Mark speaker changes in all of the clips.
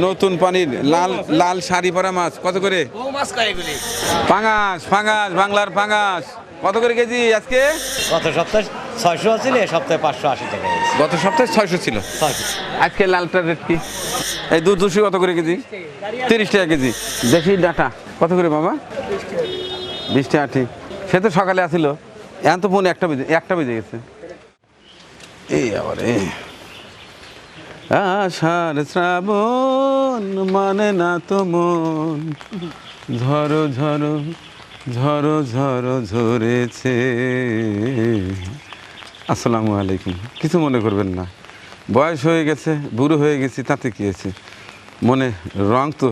Speaker 1: নতুন পানির লাল লাল শাড়ি পরা মাছ কত করে? পাঙাশ পাঙাশ বাংলার পাঙাশ কত করে কেজি আজকে?
Speaker 2: গত সপ্তাহে 600 ছিল, এই সপ্তাহে 580 টাকা।
Speaker 1: গত সপ্তাহে 600 ছিল, আজকে লালটার রেট কি? এই দুশো কত করে কেজি? 30 টাকা কেজি। দেখি ডাটা কত করে বাবা? 20 টাকা। ঠিক, সে তো সকালে আসিল, এখন তো ফোন একটা বেজে গেছে। এই আবার আষাঢ় শ্রাবণ মানে না তো মন, ঝড়ো ঝড়ো ঝড়ো ঝড়ো ঝরেছে। আসসালামু আলাইকুম। কিছু মনে করবেন না, বয়স হয়ে গেছে, বুড়ো হয়ে গেছি, তাতে কি আছে? মনে রং তো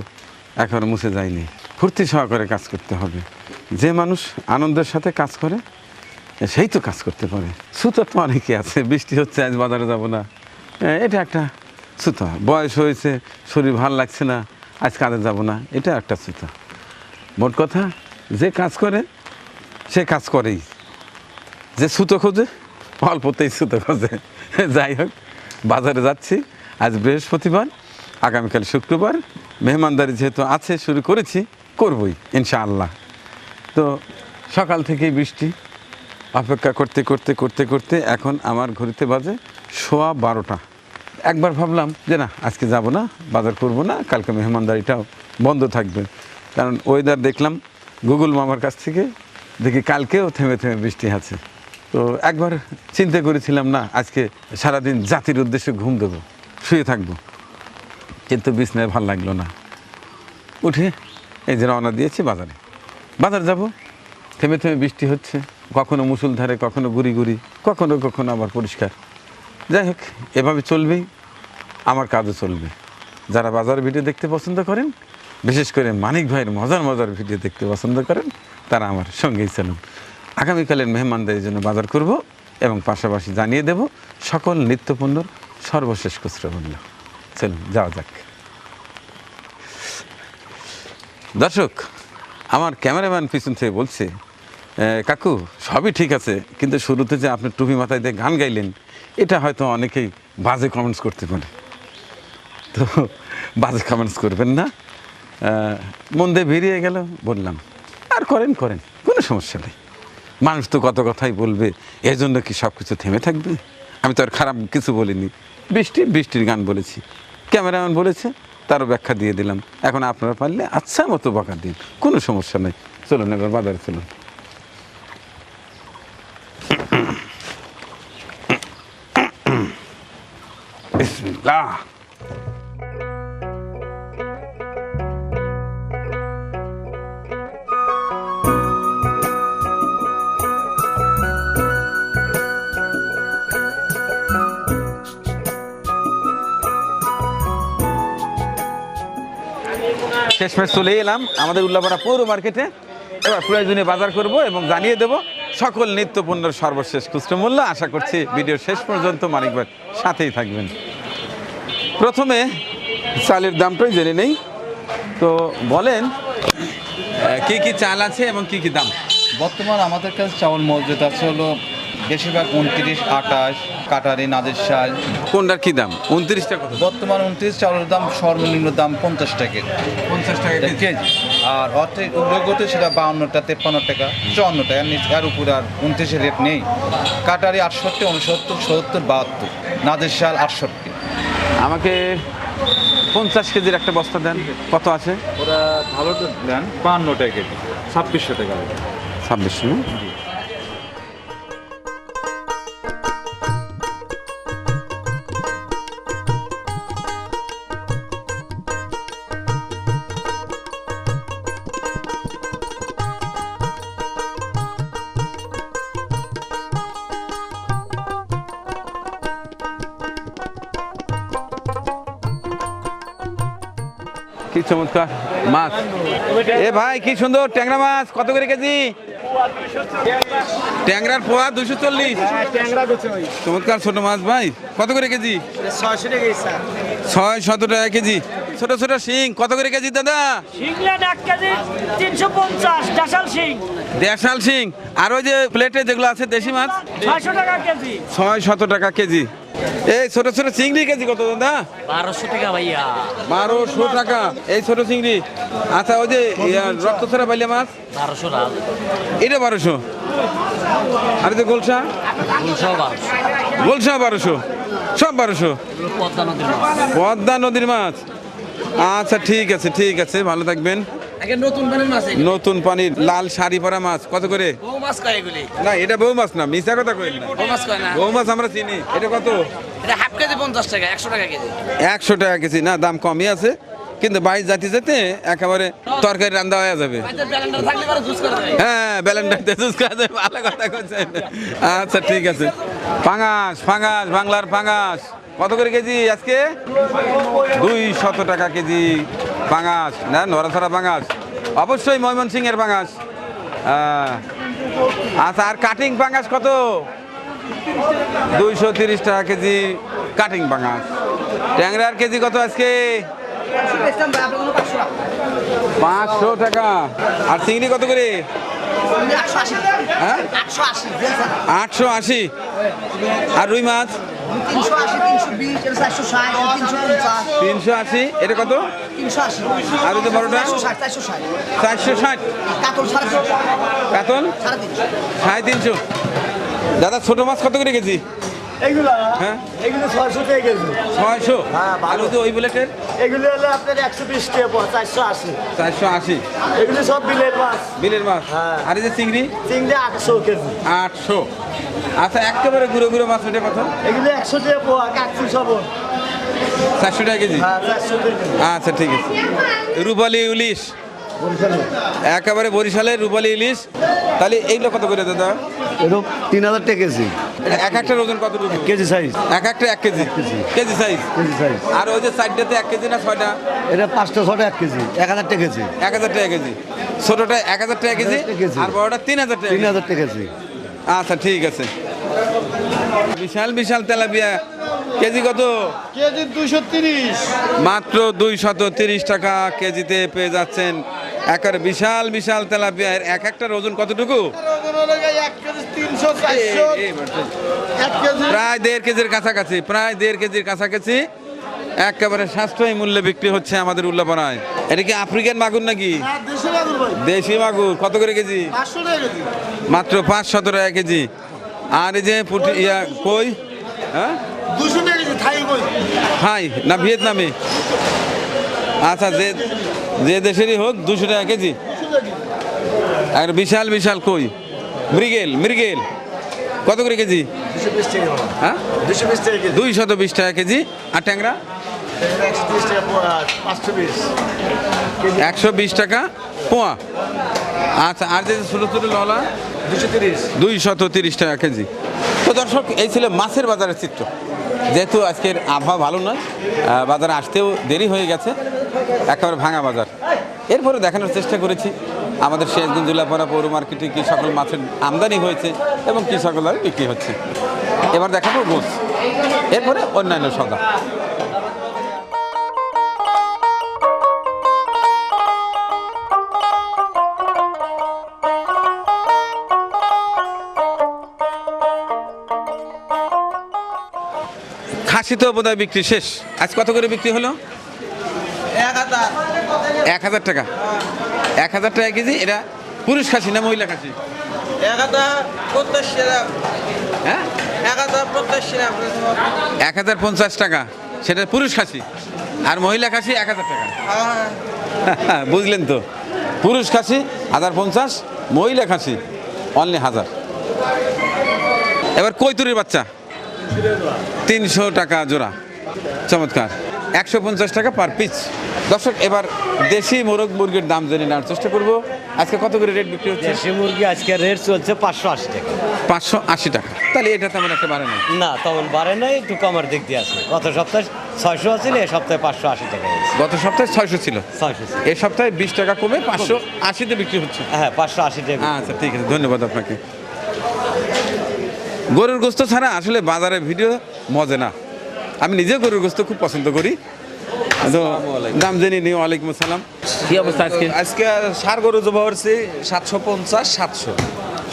Speaker 1: এখন মুছে যায়নি। ফুর্তি সহকারে কাজ করতে হবে। যে মানুষ আনন্দের সাথে কাজ করে সেই তো কাজ করতে পারে। সুতো তো অনেকে আছে, বৃষ্টি হচ্ছে আজ বাজারে যাব না, এটা একটা সুতা। বয়স হয়েছে, শরীর ভাল লাগছে না, আজ কাজে যাব না, এটা একটা সুতা। মোট কথা, যে কাজ করে সে কাজ করেই। যে সুতো খোঁজে অল্পতেই সুতো খোঁজে। যাই হোক, বাজারে যাচ্ছি। আজ বৃহস্পতিবার, আগামীকাল শুক্রবার। মেহমানদারি যেহেতু আছে, শুরু করেছি, করবই ইনশাআল্লাহ। তো সকাল থেকেই বৃষ্টি, অপেক্ষা করতে করতে করতে করতে এখন আমার ঘড়িতে বাজে 12:15। একবার ভাবলাম যে না, আজকে যাব না, বাজার করব না, কালকে মেহমানদারিটাও বন্ধ থাকবে। কারণ ওয়েদার দেখলাম গুগল মামার কাছ থেকে, দেখি কালকেও থেমে থেমে বৃষ্টি আছে। তো একবার চিন্তা করেছিলাম না, আজকে সারাদিন জাতির উদ্দেশ্যে ঘুম দেবো, শুয়ে থাকবো। কিন্তু বিছনায় ভাল লাগলো না, উঠে এই যে রওনা দিয়েছি বাজারে। বাজার যাব, থেমে থেমে বৃষ্টি হচ্ছে, কখনো মুষলধারে, কখনো গুড়ি গুড়ি, কখনো কখনো আবার পরিষ্কার। যাই হোক, এভাবে চলবেই, আমার কাজও চলবে। যারা বাজার ভিডিও দেখতে পছন্দ করেন, বিশেষ করে মানিক ভাইয়ের মজার মজার ভিডিও দেখতে পছন্দ করেন, তারা আমার সঙ্গেই চলুন। আগামীকালের মেহমানদের জন্য বাজার করব এবং পাশাপাশি জানিয়ে দেব সকল নিত্যপণ্যর সর্বশেষ খুচরা মূল্য। চলুন যাওয়া যাক। দর্শক, আমার ক্যামেরাম্যান পিছন থেকে বলছে, কাকু সবই ঠিক আছে, কিন্তু শুরুতে যে আপনি টুপি মাথায় দিয়ে গান গাইলেন, এটা হয়তো অনেকেই বাজে কমেন্টস করতে পারে। তো বাজে কমেন্টস করবেন না, মন দিয়ে বেরিয়ে গেল, বললাম। আর করেন করেন, কোনো সমস্যা নেই। মানুষ তো কত কথাই বলবে, এর জন্য কি সব কিছু থেমে থাকবে? আমি তো আর খারাপ কিছু বলিনি। বৃষ্টির গান বলেছি, ক্যামেরাম্যান বলেছে, তারও ব্যাখ্যা দিয়ে দিলাম। এখন আপনারা পারলে আচ্ছা মতো বকা দিন, কোনো সমস্যা নেই। চলুন এবার বাজারে চলুন। বিসমিল্লাহ। শেষমেশ চলে এলাম আমাদের উল্লাপাড়া পৌর মার্কেটে। এবার প্রয়োজনীয় বাজার করব এবং জানিয়ে দেব সকল নিত্যপণ্যের সর্বশেষ খুচরা মূল্য। আশা করছি ভিডিওর শেষ পর্যন্ত মানিক ভাই সাথেই থাকবেন। প্রথমে চালের দামটাই জেনে নেই। তো বলেন, কি কি চাল আছে এবং কি কি দাম?
Speaker 3: বর্তমান আমাদের কাছে চাউল মজুদ আছে হলো বেশিরভাগ 29, 28, কাটারি, নাদের শাল।
Speaker 1: কোনটার কি দাম? 29 টাকা।
Speaker 3: বর্তমান 29 চাউলের দাম সর্বনিম্ন দাম 50 টাকা।
Speaker 1: 50 টাকা
Speaker 3: কেজি। আর অর্থের উল্লেখতে সেটা 52 টাকা, 53 টাকা, 54 টাকা, এর উপরে আর 29-এর রেট নেই। কাটারি 68, 69, 70, 72, নাদের শাল 68।
Speaker 1: আমাকে 50 কেজির একটা বস্তা দেন। কত আছে?
Speaker 4: ওরা ভালো দেন 52 টাকা কেজি, 2600 টাকা।
Speaker 1: 2600। কি চমৎকার মাছ! এ ভাই কি সুন্দর ট্যাংরা মাছ, কত করে কেজি? ট্যাংরার পোয়া 240। চমৎকার ছোট মাছ ভাই, কত করে কেজি? 600 টাকা কেজি। ছোট ছোট শিং কত করে কেজি দাদা? দেশাল শিং। আর ওই যে প্লেটে যেগুলো আছে দেশি মাছ
Speaker 5: 600 টাকা কেজি।
Speaker 1: 600 টাকা কেজি। এই ছোট ছোট চিংড়ি কেজি কত দাদা?
Speaker 5: 1200 টাকা ভাইয়া।
Speaker 1: 1200 টাকা এই ছোট চিংড়ি। আচ্ছা ওই যে রক্ত ছাড়া বাইলা মাছ
Speaker 5: 1200 টাকা।
Speaker 1: এটা 1200। আর এই যে গোলসা?
Speaker 5: গুলশাও 1200।
Speaker 1: গোলসা 1200, সব 1200।
Speaker 5: পদ্মা নদীর মাছ।
Speaker 1: পদ্মা নদীর মাছ। আচ্ছা ঠিক আছে ঠিক আছে, ভালো থাকবেন।
Speaker 5: আগে নতুন পানির মাছ এগুলি।
Speaker 1: নতুন পানির লাল শাড়ি পরা মাছ কত করে?
Speaker 5: বউ মাছ কয় এগুলি?
Speaker 1: না এটা বউ মাছ না, মিশা কথা কইল না।
Speaker 5: বউ মাছ কয় না।
Speaker 1: বউ মাছ আমরা চিনি। এটা কত?
Speaker 5: এটা হাফ কেজি 50 টাকা, 100 টাকা কেজি।
Speaker 1: 100 টাকা কেজি। না দাম কমই আছে, কিন্তু বাইশ জাতি যেতে একেবারে তরকারি রান্না হয়ে যাবে।
Speaker 5: বাইরের ব্যালেন্ডার থাকলে পরে জুস করে দেয়।
Speaker 1: হ্যাঁ ব্যালেন্ডারতে জুস খাওয়া যায়, ভালো কথা বলছেন। আচ্ছা ঠিক আছে। পাঙাশ পাঙাশ বাংলার পাঙাশ কত করে কেজি আজকে? 200 টাকা কেজি পাঙাশ। না নড়াছড়া পাঙাশ, অবশ্যই ময়মনসিংহের পাঙাশ। আচ্ছা আর কাটিং পাঙাশ কত? 230 টাকা কেজি কাটিং পাঙাশ। ট্যাংরার কেজি কত আজকে? 500 টাকা। আর চিংড়ি কত করে? হ্যাঁ 880। আর রুই মাছ 380। এটা কত? আর ওই যে বড়টা 460। কাতল 350। দাদা ছোট মাছ কত করে কেজি?
Speaker 6: এগুলো
Speaker 1: হ্যাঁ
Speaker 6: এগুলো 600 টাকা কেজি।
Speaker 1: 600।
Speaker 6: হ্যাঁ,
Speaker 1: আর ওই যে ওই বুলেটের
Speaker 6: এগুলো হলো আপনার 120 টাকা পড়ে, 480।
Speaker 1: 480।
Speaker 6: এগুলো সব বিলের মাছ।
Speaker 1: বিলের মাছ।
Speaker 6: হ্যাঁ।
Speaker 1: আর এই যে চিংড়ি
Speaker 6: চিংড়ি 800 কেজি।
Speaker 1: 800। আচ্ছা একেবারে গুঁড়ো গুঁড়ো মাছ ওটা কত?
Speaker 6: এগুলো 100 টাকা পোয়া, কাকসি সব।
Speaker 1: 400 টাকা কেজি।
Speaker 6: হ্যাঁ 400 টাকা কেজি।
Speaker 1: আচ্ছা ঠিক আছে। রূপালী ইলিশ একেবারে বরিশালের রূপালী ইলিশ। তাহলে এইগুলো কত করে দাদা?
Speaker 6: এরকম 3000 টাকা কেজি।
Speaker 1: এক একটার ওজন কত?
Speaker 6: KG size.
Speaker 1: এক একটা 1 কেজি। KG size.
Speaker 6: KG size.
Speaker 1: আর ওই যে সাইডটাতে 1 কেজি না 6টা?
Speaker 6: এটা 5টা 6টা 1 কেজি, 1000 টাকা কেজি।
Speaker 1: 1000 টাকা কেজি। ছোটটা 1000 টাকা কেজি।
Speaker 6: 1000 টাকা কেজি।
Speaker 1: আর বড়টা 3000 টাকা কেজি।
Speaker 6: 3000 টাকা কেজি।
Speaker 1: আচ্ছা ঠিক আছে। বিশাল বিশাল তেলাপিয়া কেজি কত?
Speaker 6: কেজি 230।
Speaker 1: মাত্র 230 টাকা কেজিতে পেয়ে যাচ্ছেন একেবারে বিশাল বিশাল তেলাপিয়া। এক একটার ওজন কতটুকু?
Speaker 6: 1 কেজি 300 400। 1 কেজি
Speaker 1: প্রায় 1.5 কেজির কাছাকাছি, প্রায় 1.5 কেজির কাছাকাছি একেবারে সাশ্রয়ী মূল্যে বিক্রি হচ্ছে আমাদের উল্লাপাড়ায়। এটা কি আফ্রিকান মাগুর নাকি?
Speaker 6: দেশি মাগুর ভাই।
Speaker 1: দেশি মাগুর কত করে কেজি?
Speaker 6: 500 টাকা কেজি।
Speaker 1: মাত্র 500 টাকা কেজি। আর এই যে পুঁটি কই? হ্যাঁ
Speaker 6: 200 টাকা কেজি থাই কই।
Speaker 1: হাই না ভিয়েতনামি? আচ্ছা যে যে দেশেরই হোক 200 টাকা কেজি। আর বিশাল বিশাল কই মৃগেল, মৃগেল কত করে কেজি?
Speaker 6: 220 টাকা।
Speaker 1: হ্যাঁ
Speaker 6: 220 টাকা কেজি।
Speaker 1: 220 টাকা কেজি। আর ট্যাংরা
Speaker 6: 130 টাকা পোয়া, 520 কেজি।
Speaker 1: 120 টাকা পোয়া। আচ্ছা আর যে ছোটো ছোটো ললা
Speaker 6: 230।
Speaker 1: 230 টাকা কেজি। তো দর্শক এই ছিল মাছের বাজারের চিত্র। যেহেতু আজকের আবহাওয়া ভালো নয়, বাজারে আসতেও দেরি হয়ে গেছে, একেবারে ভাঙা বাজার। এরপরে দেখানোর চেষ্টা করেছি আমাদের সিরাজগঞ্জ জেলাপাড়া পৌর মার্কেটে কী সকল মাছের আমদানি হয়েছে এবং কী সকল দামে বিক্রি হচ্ছে। এবার দেখাবো গোছ, এরপরে অন্যান্য সদা। খাসি তো বোধহয় বিক্রি শেষ। আজ কত করে বিক্রি হলো? 1000 টাকা। 1000 টাকা কেজি। এটা পুরুষ খাসি না মহিলা খাসি? হ্যাঁ 1050 টাকা, সেটা পুরুষ খাসি। আর মহিলা খাসি 1000 টাকা। বুঝলেন তো, পুরুষ খাসি 1050, মহিলা খাসি অনলি 1000। এবার কৈতুরের বাচ্চা 300 টাকা জোড়া। চমৎকার। 150 টাকা পার পিস। দর্শক এবার দেশি মোরগ মুরগির দাম জেনে নেওয়ার চেষ্টা করব। আজকে কত করে রেট বিক্রি হচ্ছে?
Speaker 2: দেশি মুরগি আজকে রেট চলছে 580 টাকা।
Speaker 1: 580 টাকা। তাহলে এটা তেমন একটা বাড়ে না।
Speaker 2: না তেমন বাড়ে নাই, একটু কমার দিক দিয়ে আছে। গত সপ্তাহে 600 আছিল, এ সপ্তাহে 580 টাকা হয়েছে।
Speaker 1: গত সপ্তাহে 600 ছিল,
Speaker 2: 600।
Speaker 1: এই সপ্তাহে 20 টাকা কমে 580-তে বিক্রি হচ্ছে।
Speaker 2: হ্যাঁ 580 টাকা।
Speaker 1: আচ্ছা ঠিক আছে, ধন্যবাদ আপনাকে। গরুর গোস্ত ছাড়া আসলে বাজারে ভিডিও মজা না। আমি নিজেও গরুর গোস্ত খুব পছন্দ করি। তো দাম জেনে নিই। ওয়ালাইকুম আসসালাম। কি অবস্থা আজকে?
Speaker 7: আজকে সার গরু জবা হচ্ছে 750 700।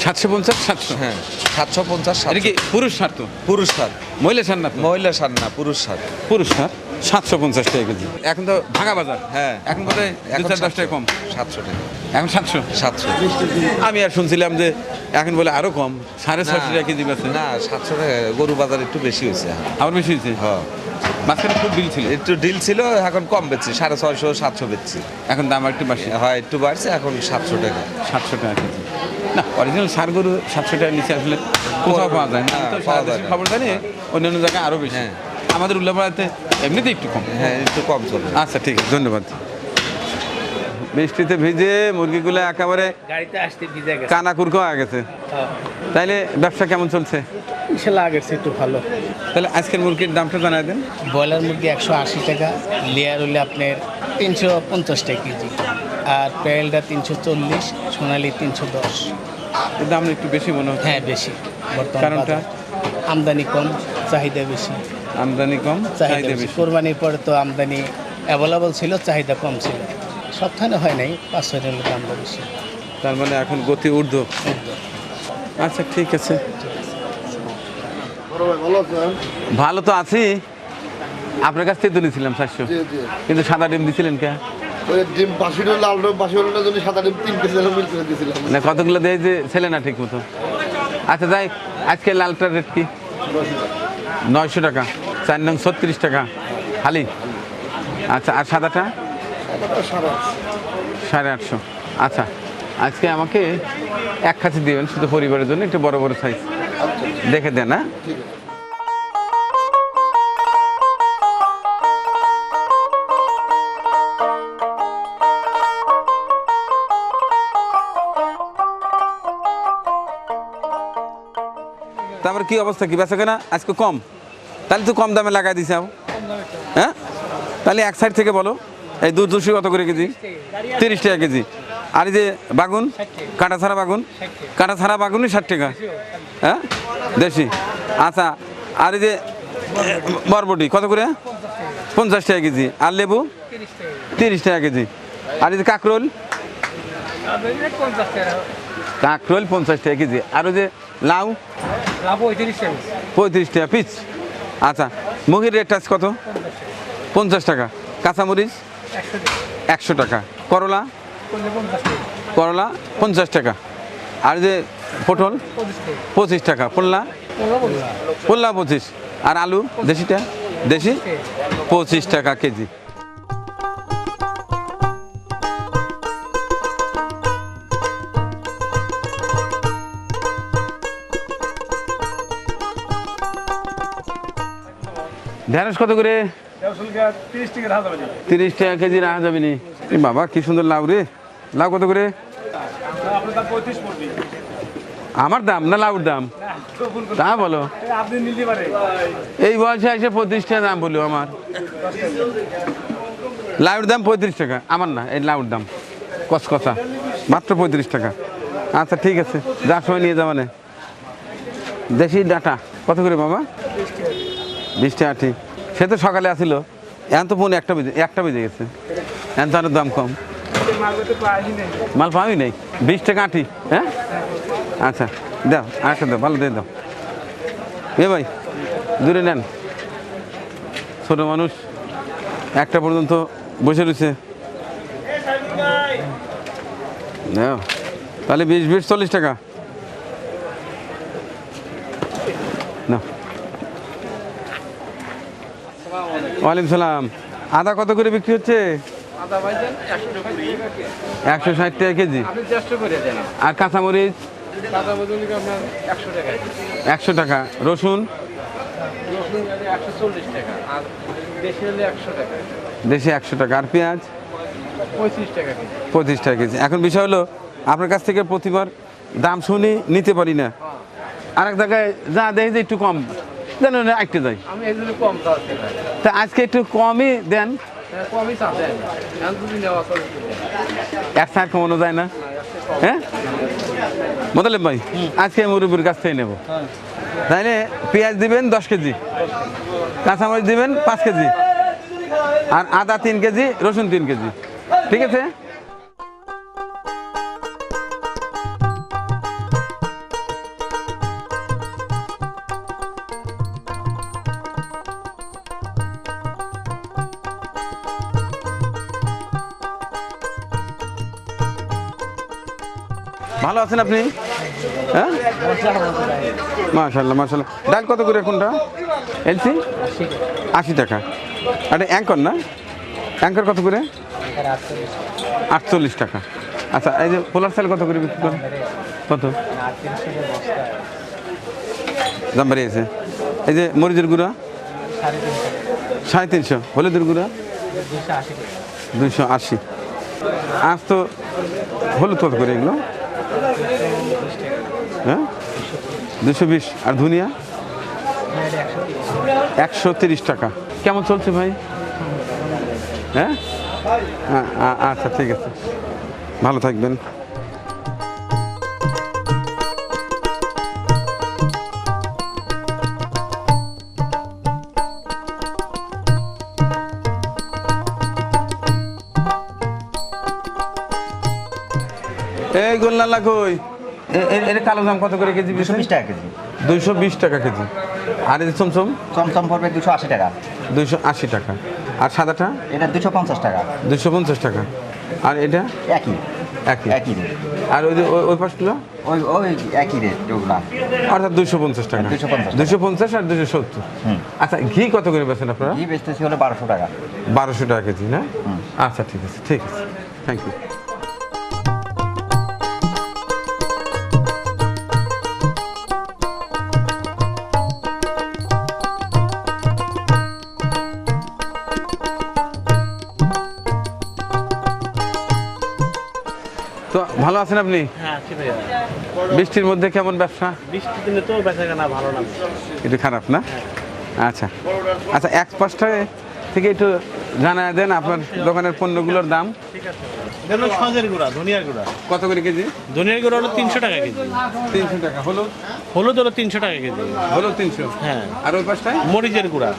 Speaker 1: 750 700
Speaker 3: হ্যাঁ 750
Speaker 1: এটা কি পুরুষ সার তো?
Speaker 3: পুরুষ সার,
Speaker 1: মহিলা সার না তো?
Speaker 3: মহিলা সার না, পুরুষ সার।
Speaker 1: পুরুষ সার 750 টাকা কেজি। এখন তো ভাঙা বাজার,
Speaker 3: হ্যাঁ
Speaker 1: এখন বোধহয় 2-4-10 টাকা কম।
Speaker 3: 700 টাকা,
Speaker 1: এখন 700।
Speaker 3: 700।
Speaker 1: আমি আর শুনছিলাম যে এখন বলে আরো কম, 650 টাকা কেজি বেচে।
Speaker 3: না 700 টাকা, গরু বাজার একটু বেশি হয়েছে।
Speaker 1: আবার বেশি হয়েছে।
Speaker 3: হ্যাঁ
Speaker 1: মাঝখানে খুব বিল ছিল,
Speaker 3: একটু ডিল ছিল, এখন কম বেচছি, 650 700 বেচছি।
Speaker 1: এখন দাম একটু বেশি,
Speaker 3: হয় একটু বাড়ছে, এখন 700 টাকা।
Speaker 1: 700 টাকা কেজি। না অরিজিনাল সার গরু 700 টাকার নিচে আসলে কোথাও পাওয়া যায় না।
Speaker 3: হ্যাঁ,
Speaker 1: তো
Speaker 3: পাওয়া
Speaker 1: সারা
Speaker 3: যায়
Speaker 1: দেশের
Speaker 3: না।
Speaker 1: খবর জানি অন্যান্য জায়গায় আরো বেশি।
Speaker 3: হ্যাঁ।
Speaker 1: আমাদের উল্লাপাড়াতে এমনিতে একটু কম।
Speaker 3: হ্যাঁ একটু কম চলে।
Speaker 1: আচ্ছা ঠিক আছে, ধন্যবাদ। বৃষ্টিতে ভিজে মুরগিগুলো একেবারে
Speaker 7: গাড়িতে আসতে ভিজে গেছে।
Speaker 1: কানা কুরকো হয়ে গেছে। তাইলে ব্যবসা কেমন চলছে?
Speaker 7: ইনশাল্লাহ আগের চেয়ে একটু ভালো।
Speaker 1: তাহলে আজকের মুরগির দামটা জানাই দেন।
Speaker 7: ব্রয়লার মুরগি 180 টাকা, লেয়ার হলে আপনার 350 টাকা কেজি, আর প্যারেলটা 340, সোনালি 310।
Speaker 1: এর দাম একটু বেশি মনে হচ্ছে।
Speaker 7: হ্যাঁ বেশি বর্তমান
Speaker 1: কারণটা?
Speaker 7: বাজার। আমদানি কম, চাহিদা বেশি।
Speaker 1: আমদানি কম,
Speaker 7: চাহিদা বেশি। কোরবানির পরে তো আমদানি অ্যাভেলেবল ছিল, চাহিদা কম ছিল। সবখানে হয় নাই, 5-6 দিনের দামটা বেশি।
Speaker 1: তার মানে এখন গতি ঊর্ধ্ব। আচ্ছা ঠিক আছে,
Speaker 6: ভালো আছেন?
Speaker 1: ভালো তো আছি। আপনার কাছ থেকে তো নিয়েছিলাম 400,
Speaker 6: জি জি।
Speaker 1: কিন্তু সাদা ডিম দিছিলেন কে?
Speaker 6: ওই ডিম বাসির লাল ডিম বাসির জন্য সাদা ডিম 3 কেজি মিল করে দিয়েছিলাম।
Speaker 1: না কতগুলো দেয় যে ছেলে না ঠিক মতো। আচ্ছা যাই, আজকে লালটার রেট কি? 900 টাকা, 4 নং 36 টাকা খালি। আচ্ছা আর সাদাটা? 850। আচ্ছা আজকে আমাকে 1 খাঁচি দিবেন শুধু পরিবারের জন্য, একটু বড় বড় সাইজ দেখে দেন। হ্যাঁ তারপর কি অবস্থা, কি বেচা কেনা আজকে কম? তাহলে তো কম দামে লাগাই দিছে। হ্যাঁ তাহলে এক সাইড থেকে বলো, এই দুধ দুশি কত করে কেজি? 30 টাকা কেজি। আর এই যে বাগুন, কাঁটা ছাড়া বাগুন, কাঁটা ছাড়া বাগুনই 60 টাকা। হ্যাঁ দেশি। আচ্ছা আর এই যে বরবটি কত করে? 50 টাকা কেজি। আর লেবু 30 টাকা কেজি। আর এই যে কাঁকরোল, কাঁকরোল 50 টাকা কেজি। আর ওই যে লাউ 35 টাকা পিস। আচ্ছা মুগের রেট আছে কত? 50 টাকা। কাঁচামরিচ 100 টাকা। করলা, করলা 50 টাকা। আর যে পটল 25 টাকা। পোল্লা, পোল্লা 25। আর আলু দেশিটা, দেশি 25 টাকা কেজি। ঢেঁড়স কত করে? 30 টাকা কেজি রাখা যাবে নি? এ বাবা কি সুন্দর লাউ রে। লাউ কত করে? আমার দাম না লাউর দাম? তা বলো, এই বয়সে এসে 35 টাকা দাম বললো আমার। লাউর দাম 35 টাকা, আমার না, এই লাউর দাম কচকচা মাত্র 35 টাকা। আচ্ছা ঠিক আছে, যার সময় নিয়ে যাবা না। দেশি ডাটা কত করে বাবা? 20 টাকা আটি। সে তো সকালে আসিল, এখন তো পৌনে 1টা বেজে গেছে, এখন তো আরো দাম কম। মাল পাবি নেই। 20 টাকা আটি। হ্যাঁ আচ্ছা দাও, আরেকটা দাও, ভালো দিয়ে দাও। এ ভাই দূরে নেন, ছোট মানুষ 1টা পর্যন্ত বসে রয়েছে। দাও তাহলে 20 40 টাকা না। ওয়ালাইকুম সালাম। আদা কত করে বিক্রি হচ্ছে? 160 টাকা কেজি। আর কাঁচামরিচ 100 টাকা। রসুন দেশি 100 টাকা। আর পেঁয়াজ 25 টাকা কেজি। এখন বিষয় হলো আপনার কাছ থেকে প্রতিবার দাম শুনি নিতে পারি না, আর এক জায়গায় যা দেখি যে একটু কম দেন, একটু যাই। তা আজকে একটু কমই দেন, এক সাইড কমানো যায় না? হ্যাঁ মোতালেব ভাই, আজকে মুরব্বীর কাছ থেকে নেবো। তাইলে পেঁয়াজ দিবেন 10 কেজি, কাঁচামরিচ দিবেন 5 কেজি, আর আদা 3 কেজি, রসুন 3 কেজি। ঠিক আছে। ভালো আছেন আপনি? হ্যাঁ, মাশাল্লাহ মাশাল্লাহ। ডাল কত করে কোনটা? এলসি 80 টাকা। এটা অ্যাঙ্কর না? অ্যাঙ্কর কত করে? 48 টাকা। আচ্ছা, এই যে পোলার চাল কত করে বিক্রি করেন? কত দাম বাড়িয়েছে? এই যে মরিচের গুঁড়া 350, হলুদের গুঁড়া 280। আজ তো হলুদ কত করে এগুলো? হ্যাঁ, 220। আর ধনিয়া 130 টাকা। কেমন চলছে ভাই? হ্যাঁ, আচ্ছা ঠিক আছে, ভালো থাকবেন। এই গোলনাল্লা কই? এর কালো জাম কত করে কেজি?
Speaker 8: 220 টাকা কেজি।
Speaker 1: 220 টাকা কেজি। আর এই যে চমচম
Speaker 8: চমচম পড়বে 280 টাকা।
Speaker 1: 280 টাকা। আর সাদাটা?
Speaker 8: এটা 250 টাকা।
Speaker 1: 250 টাকা। আর এটা?
Speaker 8: একই
Speaker 1: একই।
Speaker 8: একই রেট।
Speaker 1: আর ওই যে ওই পাশগুলো?
Speaker 8: ওই ওই একই রেট ওগুলা।
Speaker 1: অর্থাৎ 250 টাকা।
Speaker 8: 250
Speaker 1: 250 আর 270। আচ্ছা, ঘি কত করে বেচেন আপনারা?
Speaker 8: ঘি বেচতেছি হলো 1200 টাকা।
Speaker 1: 1200 টাকা কেজি না? আচ্ছা ঠিক আছে, ঠিক আছে, থ্যাংক ইউ। তো ভালো আছেন আপনি?
Speaker 7: হ্যাঁ আছি ভাইয়া।
Speaker 1: বৃষ্টির মধ্যে কেমন ব্যবসা?
Speaker 7: বৃষ্টির দিনে তো বেচা কেনা ভালো না।
Speaker 1: একটু খারাপ না? আচ্ছা আচ্ছা, এক পাশটায় থেকে একটু জানায় দেন আপনার দোকানের পণ্যগুলোর দাম।
Speaker 7: ঠিক আছে। এটা হলো সজের গুঁড়া, ধনিয়ার গুঁড়া।
Speaker 1: কত করে কেজি?
Speaker 7: ধনিয়ার গুঁড়া হলো 300 টাকা কেজি।
Speaker 1: 300 টাকা। হলুদ?
Speaker 7: হলুদ হলো 300 টাকা কেজি।
Speaker 1: হলুদ 300।
Speaker 7: হ্যাঁ।
Speaker 1: আর ওই পাশটায়?
Speaker 7: মরিচের গুঁড়া,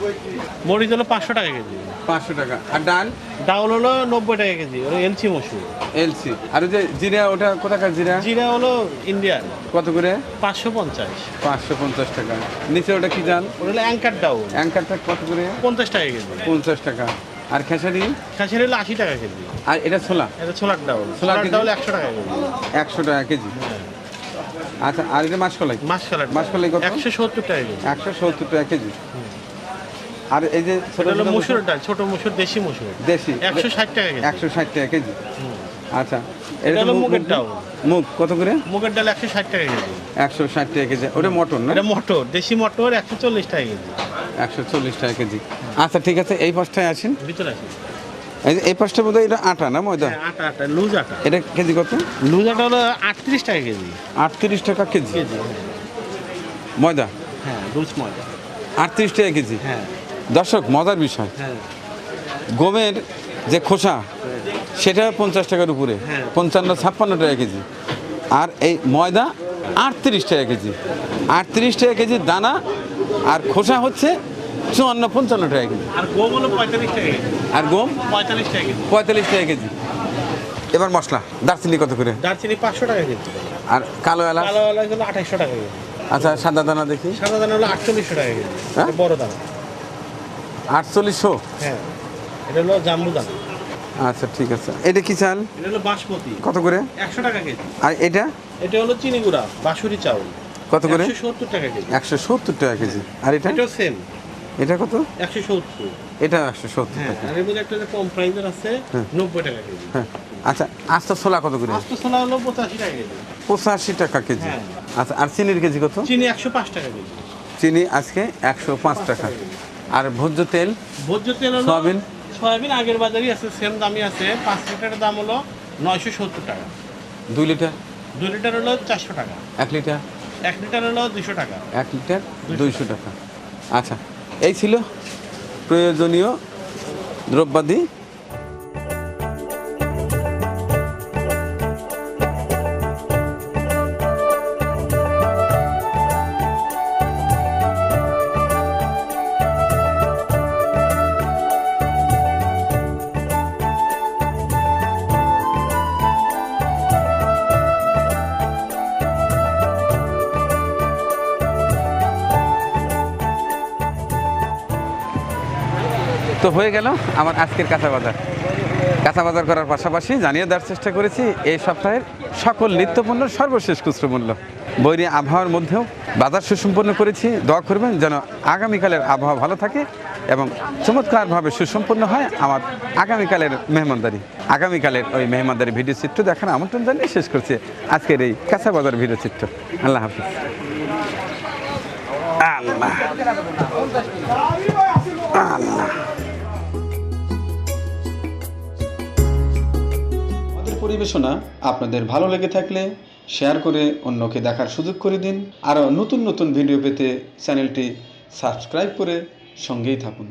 Speaker 7: মরিচ হলো 500 টাকা কেজি।
Speaker 1: 500 টাকা। আর ডাল?
Speaker 7: ডাউল হলো 90 টাকা কেজি, ওটা এলচি মসুর।
Speaker 1: এলসি। আর ওই যে জিরা, ওটা কোথাকার জিরা?
Speaker 7: জিরা হলো ইন্ডিয়ান,
Speaker 1: কত করে?
Speaker 7: 550।
Speaker 1: 550 টাকা। নিচে ওটা কি জান?
Speaker 7: ওটা হলো অ্যাঙ্কার ডাউল,
Speaker 1: অ্যাঙ্কারটা কত করে?
Speaker 7: 50 টাকা কেজি।
Speaker 1: 50 টাকা। আর খেসারি?
Speaker 7: খাসির হলো 80 টাকা কেজি।
Speaker 1: আর এটা ছোলা?
Speaker 7: এটা ছোলার ডাউল,
Speaker 1: ছোলার
Speaker 7: ছোলার
Speaker 1: কেজি?
Speaker 7: ডাউল 100 টাকা কেজি।
Speaker 1: 100 টাকা কেজি। আচ্ছা, আর এটা মাসকলাই?
Speaker 7: মাসকলাই,
Speaker 1: মাসকলাই কত?
Speaker 7: 170 টাকা কেজি।
Speaker 1: 170 টাকা কেজি। আর এই যে ছোট
Speaker 7: এটা হলো
Speaker 1: ছোট
Speaker 7: মসুর ডাল, ছোট মসুর, দেশি মসুর,
Speaker 1: দেশি
Speaker 7: 160 টাকা কেজি।
Speaker 1: 160 টাকা কেজি। আচ্ছা,
Speaker 7: এটা হলো
Speaker 1: তো
Speaker 7: মুগের ডাউল,
Speaker 1: মুগ কত করে?
Speaker 7: মুগের ডাল 160 টাকা কেজি।
Speaker 1: 160 টাকা কেজি। ওটা মটর না?
Speaker 7: এটা মটর, দেশি মটর 140 টাকা কেজি।
Speaker 1: 140 টাকা কেজি। আচ্ছা ঠিক আছে, এই পাশটায় আসেন।
Speaker 7: ভিতরে আছে
Speaker 1: এই পাশটার মধ্যে এটা আটা না ময়দা?
Speaker 7: আটা, আটা লুজ আটা।
Speaker 1: এটা কেজি কত?
Speaker 7: লুজ আটা হলো 38 টাকা কেজি।
Speaker 1: 38 টাকা কেজি।
Speaker 7: কেজি
Speaker 1: ময়দা?
Speaker 7: হ্যাঁ, লুজ ময়দা
Speaker 1: 38 টাকা কেজি।
Speaker 7: হ্যাঁ
Speaker 1: দর্শক, মজার বিষয়,
Speaker 7: হ্যাঁ।
Speaker 1: গমের যে খোসা সেটা 50 টাকার উপরে,
Speaker 7: হ্যাঁ।
Speaker 1: 55-56 টাকা কেজি। আর এই ময়দা 38 টাকা কেজি। 38 টাকা কেজি দানা, আর খোসা হচ্ছে 54-55 টাকা কেজি।
Speaker 7: আর গম হলো 45 টাকা কেজি।
Speaker 1: আর গম
Speaker 7: 45 টাকা কেজি।
Speaker 1: 45 টাকা কেজি। এবার মশলা, দারচিনি কত করে?
Speaker 7: দারচিনি 500 টাকা কেজি।
Speaker 1: আর কালো এলাচ?
Speaker 7: কালো এলাচ হলো 2800 টাকা কেজি।
Speaker 1: আচ্ছা, সাদা দানা দেখি।
Speaker 7: সাদা দানা হলো 4800 টাকা কেজি।
Speaker 1: হ্যাঁ?
Speaker 7: এটা বড় দানা।
Speaker 1: 4800?
Speaker 7: হ্যাঁ, এটা হলো জাম্বু দানা।
Speaker 1: আচ্ছা ঠিক আছে। এটা কি চাল?
Speaker 7: এটা হলো বাসমতি,
Speaker 1: কত করে?
Speaker 7: 100 টাকা কেজি।
Speaker 1: আর এটা?
Speaker 7: এটা হলো চিনি গুঁড়া, বাসুরি চাউল,
Speaker 1: কত করে?
Speaker 7: 170 টাকা কেজি।
Speaker 1: 170 টাকা কেজি। আর এটা?
Speaker 7: এটাও সেম,
Speaker 1: এটা কত?
Speaker 7: 170।
Speaker 1: এটা 170
Speaker 7: হ্যাঁ,
Speaker 1: টাকা।
Speaker 7: আর এর মধ্যে একটা যে কম প্রাইসের আছে, 90 টাকা কেজি।
Speaker 1: হ্যাঁ। আচ্ছা, আস্তা ছোলা কত করে?
Speaker 7: আস্ত ছোলা হলো 85 টাকা কেজি।
Speaker 1: 85 টাকা কেজি।
Speaker 7: হ্যাঁ।
Speaker 1: আচ্ছা, আর চিনির কেজি কত?
Speaker 7: চিনি 105 টাকা কেজি।
Speaker 1: চিনি আজকে 105 টাকা। আর ভোজ্য তেল?
Speaker 7: ভোজ্য তেল হলো
Speaker 1: সয়াবিন?
Speaker 7: সয়াবিন আগের বাজারই আছে, সেম দামই আছে। 5 লিটারের দাম হলো 970 টাকা।
Speaker 1: 2 লিটার?
Speaker 7: 2 লিটার হলো 400 টাকা।
Speaker 1: 1 লিটার?
Speaker 7: 1 লিটার হলো 200 টাকা।
Speaker 1: 1 লিটার 200 টাকা। আচ্ছা, এই ছিল প্রয়োজনীয় দ্রব্যাদি। তো হয়ে গেল আমার আজকের কাঁচা বাজার। কাঁচা বাজার করার পাশাপাশি জানিয়ে দেওয়ার চেষ্টা করেছি এই সপ্তাহের সকল নিত্যপণ্য সর্বশেষ খুচরো মূল্য। বৈরী আবহাওয়ার মধ্যেও বাজার সুসম্পন্ন করেছি। দোয়া করবেন যেন আগামীকালের আবহাওয়া ভালো থাকে এবং চমৎকারভাবে সুসম্পন্ন হয় আমার আগামীকালের মেহমানদারি। আগামীকালের ওই মেহমানদারি ভিডিও চিত্র দেখার আমন্ত্রণ জানিয়ে শেষ করছি আজকের এই কাঁচা বাজার ভিডিও চিত্র। আল্লাহ হাফিজ। আল্লাহ আল্লাহ। আমাদের পরিবেশনা আপনাদের ভালো লেগে থাকলে শেয়ার করে অন্যকে দেখার সুযোগ করে দিন। আরও নতুন নতুন ভিডিও পেতে চ্যানেলটি সাবস্ক্রাইব করে সঙ্গেই থাকুন।